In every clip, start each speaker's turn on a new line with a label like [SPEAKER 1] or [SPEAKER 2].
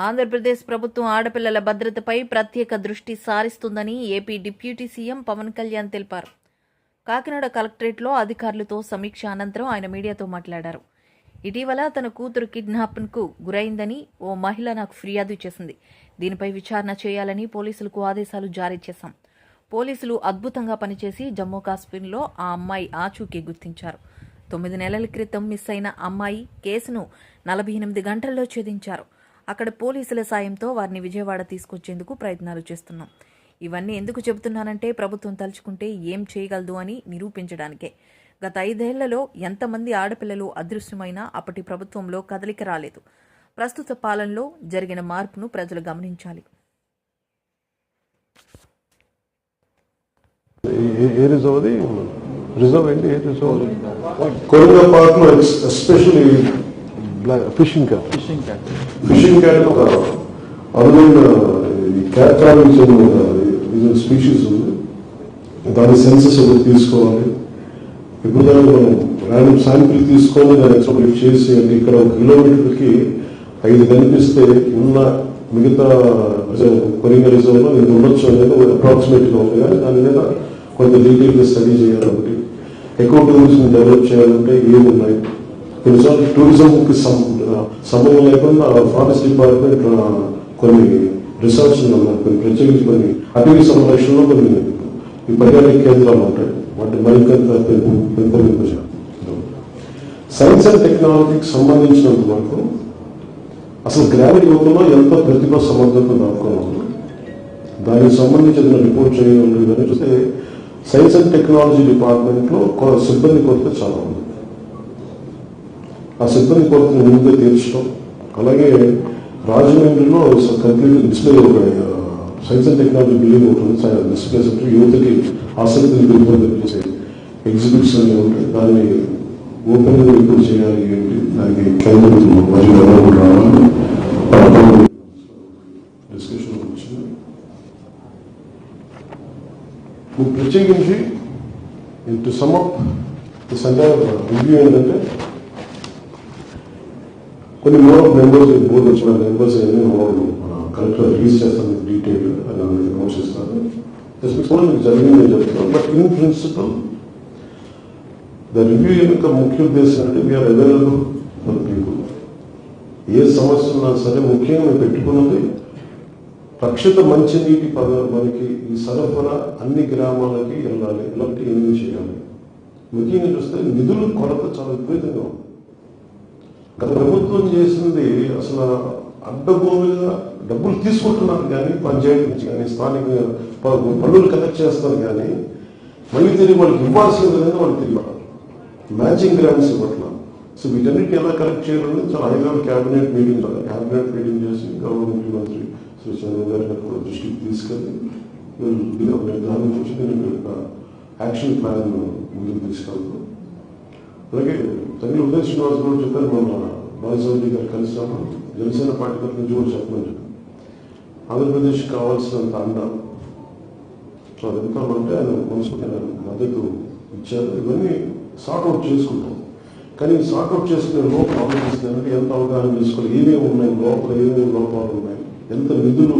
[SPEAKER 1] ఆంధ్రప్రదేశ్ ప్రభుత్వం ఆడపిల్లల భద్రతపై ప్రత్యేక దృష్టి సారిస్తుందని AP deputy CM Pawan Kalyan తెలిపారు. కాకినాడ కలెక్టరేట్లో అధికారులతో సమీక్ష అనంతరం ఆయన మీడియాతో మాట్లాడారు. ఇటీవల తన కూతురు కిడ్నాప్కు గురైందని ఓ మహిళ నాకు ఫిర్యాదు చేసింది. దీనిపై విచారణ చేయాలని పోలీసులకు ఆదేశాలు జారీ చేశాం. పోలీసులు అద్భుతంగా పనిచేసి జమ్మూ కాశ్మీర్లో ఆ అమ్మాయి ఆచూకీ గుర్తించారు. 9 నెలల క్రితం మిస్ అయిన అమ్మాయి కేసును 48 గంటల్లో ఛేదించారు. అక్కడ పోలీసుల సాయంతో వారిని విజయవాడ తీసుకొచ్చేందుకు ప్రయత్నాలు చేస్తున్నాం. ఇవన్నీ ఎందుకు చెబుతున్నానంటే ప్రభుత్వం తలుచుకుంటే ఏం చేయగలదు అని నిరూపించడానికే. గత 5 ఏళ్లలో ఎంతమంది ఆడపిల్లలు అదృశ్యమైనా అప్పటి ప్రభుత్వంలో కదలిక రాలేదు. ప్రస్తుత పాలనలో జరిగిన మార్పును ప్రజలు గమనించాలి.
[SPEAKER 2] ఎస్పెషల్లీ ఫిషింగ్ క్యాట్ ఒక అరుదైన క్యాట్ స్పీషీస్ ఉంది. దాని సెన్సెస్ తీసుకోవాలి. ఇప్పుడు దాన్ని మనం ర్యాండమ్ శాంపిల్ తీసుకొని దాన్ని ఎక్స్ట్రాక్ట్ చేసి అంటే ఇక్కడ 1 కిలోమీటర్కి 5 కనిపిస్తే ఉన్న మిగతా కొరింగ రిజర్వ్లో ఇది ఉండొచ్చు అనేది అప్రాక్సిమేట్గా ఉంది. కానీ దాని మీద కొంత డీటెయిల్గా స్టడీ చేయాలి. ఒకటి ఎక్కువ టూరిజం డెవలప్ చేయాలంటే ఏమి ఉన్నాయి. కొన్నిసార్లు టూరిజంకి సంబంధం లేకుండా ఫారెస్ట్ డిపార్ట్మెంట్ కొన్ని రిసార్ట్స్ ఉన్నాయి. కొన్ని ప్రత్యేకించి కొన్ని అటవీ సంరక్షణలో కొన్ని ఈ పర్యాటక కేంద్రాలు ఉంటాయి. వాటి మరింత పెంపొందించాలి. సైన్స్ అండ్ టెక్నాలజీకి సంబంధించినంత వరకు అసలు గ్రామీణ యువతలో ఎంత ప్రతిభ సమర్థత దాచుకోవాలి. దానికి సంబంధించిన రిపోర్ట్ చేయాలి. ఇవన్నీ చూస్తే సైన్స్ అండ్ టెక్నాలజీ డిపార్ట్మెంట్లో సిబ్బంది కొరత చాలా ఉంది. ఆ సిబ్బంది కొరతను ముందుగా తీర్చడం, అలాగే రాజమండ్రిలో complete display science and technology building ఉంటుంది. డిస్ప్లే సెంటర్ యువతకి ఆసక్తిని పెంపొందించే ఎగ్జిబిట్స్ అన్నీ ఉంటాయి. దాన్ని ఓపెన్ ఎప్పుడు చేయాలి ఏంటి దానికి కేంద్ర డిస్కషన్ వచ్చింది. ప్రత్యేకించి to sum up this entire review ఏంటంటే కొన్ని మోర్ ఆఫ్ మెంబర్స్ బోర్డు వచ్చిన మెంబర్స్ కలెక్టర్ రిలీజ్ చేస్తాను డీటెయిల్ అని అనౌన్స్ చేస్తాను. మీకు జరిగిందని చెప్తున్నాను. But in principle the review యొక్క ముఖ్య ఉద్దేశం అంటే వీఆర్ అవైలబుల్ ఫర్ పీపుల్. ఏ సమస్య ఉన్నా సరే ముఖ్యంగా మేము పెట్టుకున్నది రక్షిత మంచినీటి మనకి ఈ సరఫరా అన్ని గ్రామాలకి వెళ్ళాలి. ఇలాంటి ఏమీ చేయాలి. ముఖ్యంగా చూస్తే నిధుల కొరత చాలా విపరీతంగా ఉంది. గత ప్రభుత్వం చేసింది అసలు అడ్డగోలుగా డబ్బులు తీసుకుంటున్నారు కానీ పంచాయతీ నుంచి కానీ స్థానిక పన్నులు కలెక్ట్ చేస్తారు కానీ మళ్ళీ తిరిగి వాళ్ళకి ఇవ్వాల్సింది అనేది వాళ్ళు తిరిగి మ్యాచింగ్ గ్రాంట్స్ ఇవ్వట్లా. సో వీటన్నిటిని ఎలా కలెక్ట్ చేయాలని చాలా హైలెవెల్ క్యాబినెట్ మీటింగ్ చేసి గవర్నమెంట్ మంత్రి శ్రీ చంద్రబాబు గారిని కూడా దృష్టికి తీసుకెళ్ళి నిర్ధారించి దీనికి యాక్షన్ ప్లాన్ ముందుకు తీసుకెళ్తాం. అలాగే తగిన ఉదయ శ్రీనివాస్ గారు చెప్పారు, మన బాలసౌరి గారు కలిసాము. జనసేన పార్టీ తరఫు నుంచి కూడా చెప్పమని చెప్పారు. ఆంధ్రప్రదేశ్ కావాల్సినంత అండ సో అది ఎందుకంటే ఆయన మనసుకుని మద్దతు ఇచ్చారు. ఇవన్నీ సార్ట్అవుట్ చేసుకుంటాం. కానీ సార్ట్అవుట్ చేసుకునే లోపల ఆలోచిస్తున్నారంటే ఎంత అవగాహన చేసుకోవాలి, ఏమేమి ఉన్నాయి లోపల, ఏమేమి లోపాలు ఉన్నాయి, ఎంత నిధులు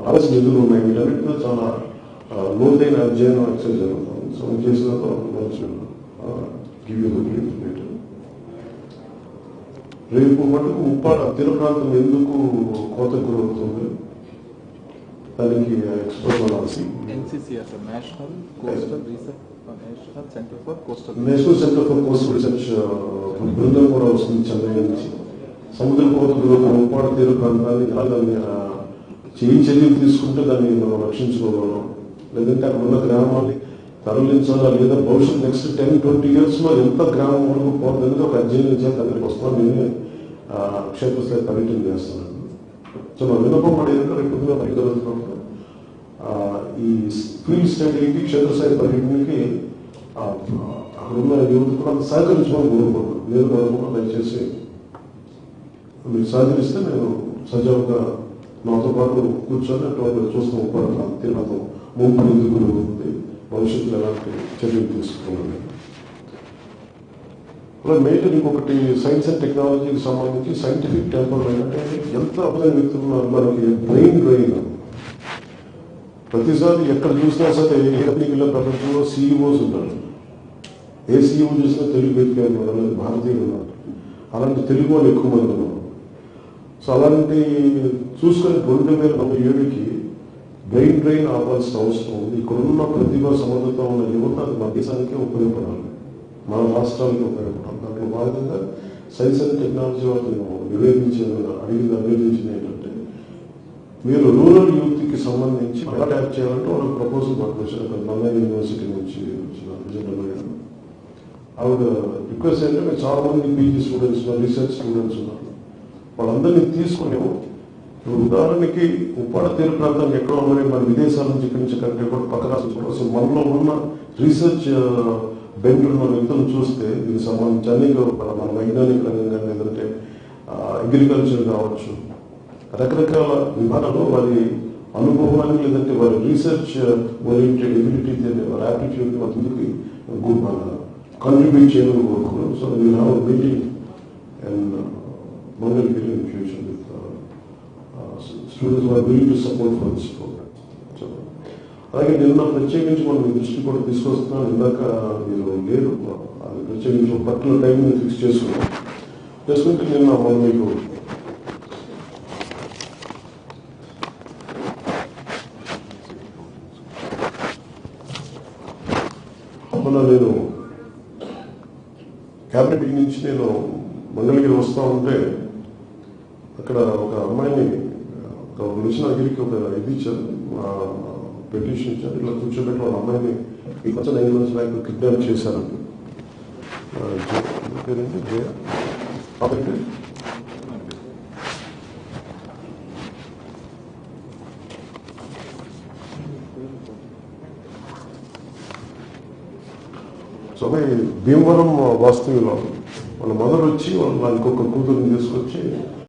[SPEAKER 2] రావాల్సిన నిధులు ఉన్నాయి. వీటన్నిటిలో చాలా లోతైన అధ్యయనం ఎక్సైజ్ జరుగుతుంది. సో చేసిన రేపు మటుకు ఉప్పాడ తీర ప్రాంతం ఎందుకు కోత గురవుతుంది దానికి ఎక్స్పర్ట్ అనాల్సి national centre for coastal research బృందం కూడా వస్తుంది చెన్నై నుంచి. సముద్ర కోత గురవుతున్న ఉప్పాడ తీర ప్రాంతాన్ని ఎలా దాన్ని చర్యలు తీసుకుంటే దాన్ని మనం రక్షించుకోగలం, లేదంటే అక్కడ ఉన్న గ్రామాన్ని తరలించాలా, లేదా భవిష్యత్ నెక్స్ట్ 10-20 years లో ఎంత గ్రామం వరకు పోతుంది ఒక అధ్యయనం చేసి అందరికి వస్తున్నాం. నేనే క్షేత్రస్థాయి పర్యటన చేస్తున్నాను. సో నా విన్నపం కూడా ఏంటంటే రేపు రైతులతో ఈ ఫీల్డ్ స్టడీకి క్షేత్రస్థాయి పర్యటనకి అక్కడ ఉన్న యువత కూడా సహకరించమని కోరుకుంటున్నాను. నేను కూడా దయచేసి మీరు సహకరిస్తే నేను సజావుగా నాతో పాటు కూర్చొని అటు చూస్తాం. తీవ్రతం ముంపు ఎందుకు భవిష్యత్తులో ఎలాంటి చర్యలు తీసుకున్నాను. అలా మేజర్ ఇంకొకటి సైన్స్ అండ్ టెక్నాలజీకి సంబంధించి సైంటిఫిక్ టెంపర్ అంటే ఎంత అభివృద్ధి వ్యక్తులు ఉన్నారు మనకి బ్రెయిన్ ప్రతిసారి ఎక్కడ చూసినా సరే ఏ కంపెనీలో ప్రపంచంలో సీఈఓస్ ఉంటారు. ఏ సీఈఓ చూసినా తెలుగు వ్యక్తి ఉన్నారు, భారతీయులు ఉన్నారు. అలాంటి తెలుగు వాళ్ళు ఎక్కువ మంది ఉన్నారు. సో అలాంటి చూసుకొని 2007కి బ్రెయిన్ ఆపాల్సిన అవసరం ఉంది. ఇక్కడున్న ప్రతిభ సమర్థత ఉన్న యువత అది మన దేశానికే ఉపయోగపడాలి, మన రాష్ట్రానికి ఉపయోగపడాలి. దాంట్లో భాగంగా సైన్స్ అండ్ టెక్నాలజీ వాళ్ళు అభ్యర్థించింది ఏంటంటే మీరు రూరల్ యూత్కి సంబంధించి ఎలా ట్యాప్ చేయాలంటే వాళ్ళకి ప్రపోజల్ పట్టుకొచ్చారు. బంగారు యూనివర్సిటీ నుంచి వచ్చిన ఆవిడ రిక్వెస్ట్ ఏంటంటే మీరు చాలా మంది పీజీ స్టూడెంట్స్ రీసెర్చ్ స్టూడెంట్స్ ఉన్నారు, వాళ్ళందరినీ తీసుకుని ఉదాహరణకి ఉప్పాడ తీర ప్రాంతానికి ఎక్కడ ఉన్నాయి మన విదేశాల నుంచి ఇక్కడి నుంచి కంటే కూడా పక్క రాష్ట్రం మనలో ఉన్న రీసెర్చ్ బెంగళూరు మన వ్యక్తులను చూస్తే దీనికి సంబంధించి అనేక మన వైజ్ఞానిక రంగం కానీ లేదంటే అగ్రికల్చర్ కావచ్చు, రకరకాల విభాగాల్లో వారి అనుభవాన్ని లేదంటే వారి రీసెర్చ్ ఓరియంటెడ్ ఎబిలిటీ వారి యాప్టిట్యూడ్ వారి ముందుకి కంట్రిబ్యూట్ చేయాలని కోరుకున్నాం. So we have meeting and Mangalagiri in future with students are willing to support for this programme. సో అలాగే నిన్న ప్రత్యేకించి మనం మీ దృష్టి కూడా తీసుకొస్తున్నాం. ఇందాక మీరు లేరు, అది ప్రత్యేకించి ఒక పర్టికులర్ టైం ఫిక్స్ చేసుకుంటే నిన్న మనం మీకు నేను క్యాబినెట్ నుంచి నేను మంగళగిరి వస్తూ ఉంటే అక్కడ ఒక అమ్మాయిని ఒక మిషన్ అగిరికి ఒక ఇది ఇచ్చారు, పెటిషన్ ఇచ్చారు. ఇట్లా కూర్చోబెట్టి వాళ్ళ అమ్మాయిని ఈ కొంచెం 9 months బ్యాక్ కిడ్నాప్ చేశారండి. పేరేంటి జయ కాబట్టి సో భీమవరం వాస్తవ్యులు వాళ్ళ మదర్ వచ్చి వాళ్ళ ఇంకొక కూతురుని తీసుకొచ్చి